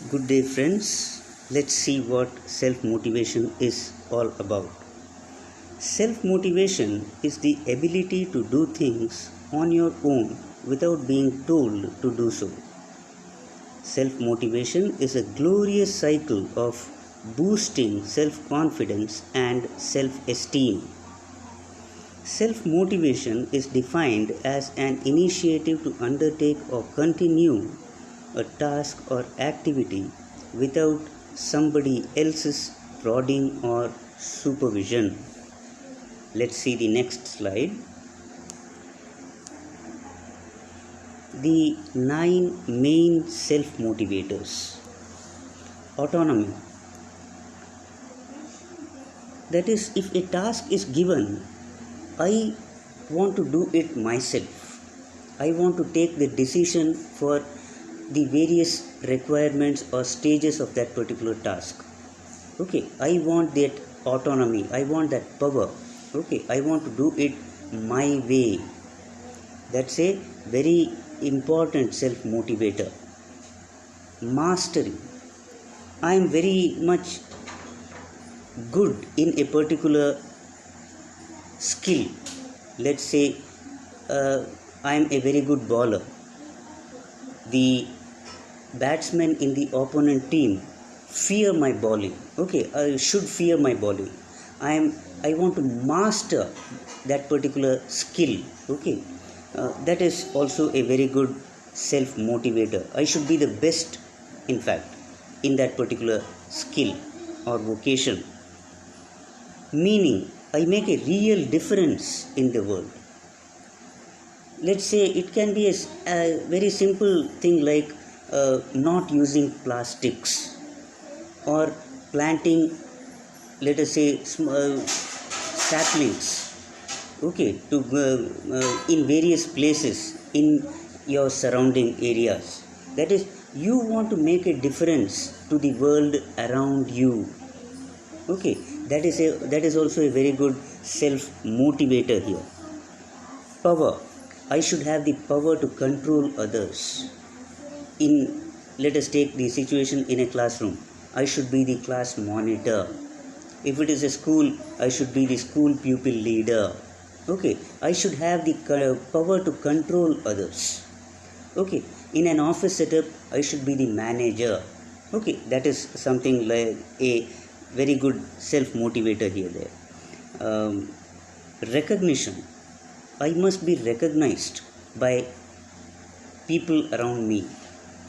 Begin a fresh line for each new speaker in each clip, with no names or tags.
Good day, friends. Let's see what self motivation is all about. Self motivation is the ability to do things on your own without being told to do so. Self motivation is a glorious cycle of boosting self confidence and self esteem. Self motivation is defined as an initiative to undertake or continue a task or activity without somebody else's prodding or supervision. Let's see the next slide. The 9 main self motivators. Autonomy. That is, if a task is given, I want to do it myself. I want to take the decision for the various requirements or stages of that particular task. Okay, I want that autonomy, I want that power. Okay, I want to do it my way. That's a very important self motivator. Mastery. I am very much good in a particular skill. Let's say I am a very good bowler. The batsmen in the opponent team fear my bowling. Okay, I should fear my bowling. I want to master that particular skill. Okay, that is also a very good self motivator. I should be the best, in fact, in that particular skill or vocation. Meaning, I make a real difference in the world. Let's say it can be a very simple thing like not using plastics or planting, let us say, saplings, okay, to in various places in your surrounding areas. That is, you want to make a difference to the world around you. Okay, that is also a very good self motivator here. Power. I should have the power to control others. Let us take the situation in a classroom. I should be the class monitor. If it is a school, I should be the school pupil leader. Okay, I should have the power to control others. Okay, in an office setup, I should be the manager. Okay, that is something like a very good self motivator here. Recognition. I must be recognized by people around me.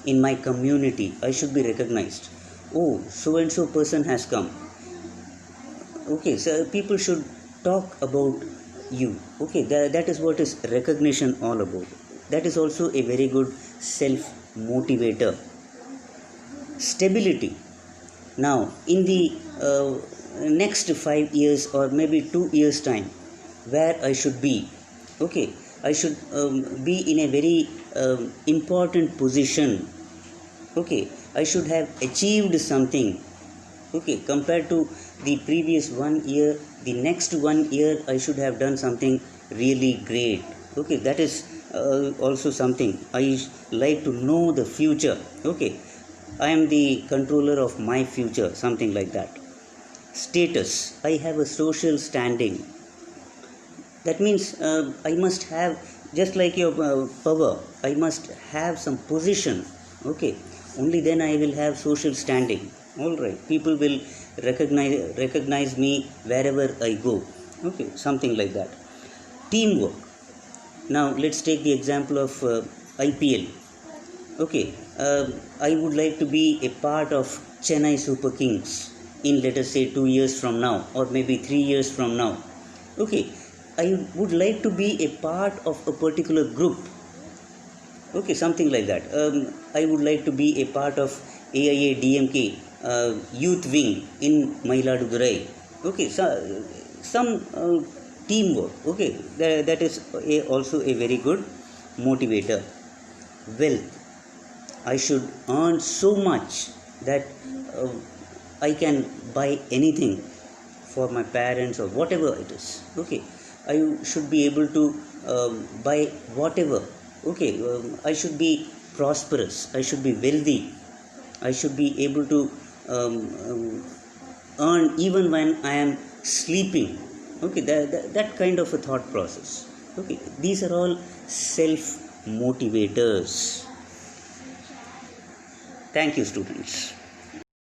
In my community, I should be recognized. Oh, so and so person has come. Okay, so people should talk about you. Okay, that is what is recognition all about. That is also a very good self motivator. Stability. Now, in the next 5 years or maybe 2 years' time, where I should be. Okay, I should be in a very important position. Okay, I should have achieved something. Okay, compared to the previous 1 year, the next 1 year I should have done something really great. Okay, that is also something. I like to know the future. Okay, I am the controller of my future, something like that. Status. I have a social standing. That means I must have, just like your power, I must have some position. Okay, only then I will have social standing. All right, people will recognize me wherever I go. Okay, something like that. Teamwork. Now let's take the example of IPL. Okay, I would like to be a part of Chennai Super Kings in, let us say, 2 years from now or maybe 3 years from now. Okay, I would like to be a part of a particular group. Okay, something like that. I would like to be a part of AIA DMK youth wing in Mayiladurai. Okay, so some teamwork. Okay, that is also a very good motivator. Wealth. I should earn so much that I can buy anything for my parents or whatever it is. Okay, I should be able to buy whatever. Okay, I should be prosperous. I should be wealthy. I should be able to um, um, earn even when I am sleeping. Okay, that kind of a thought process. Okay, these are all self motivators. Thank you, students.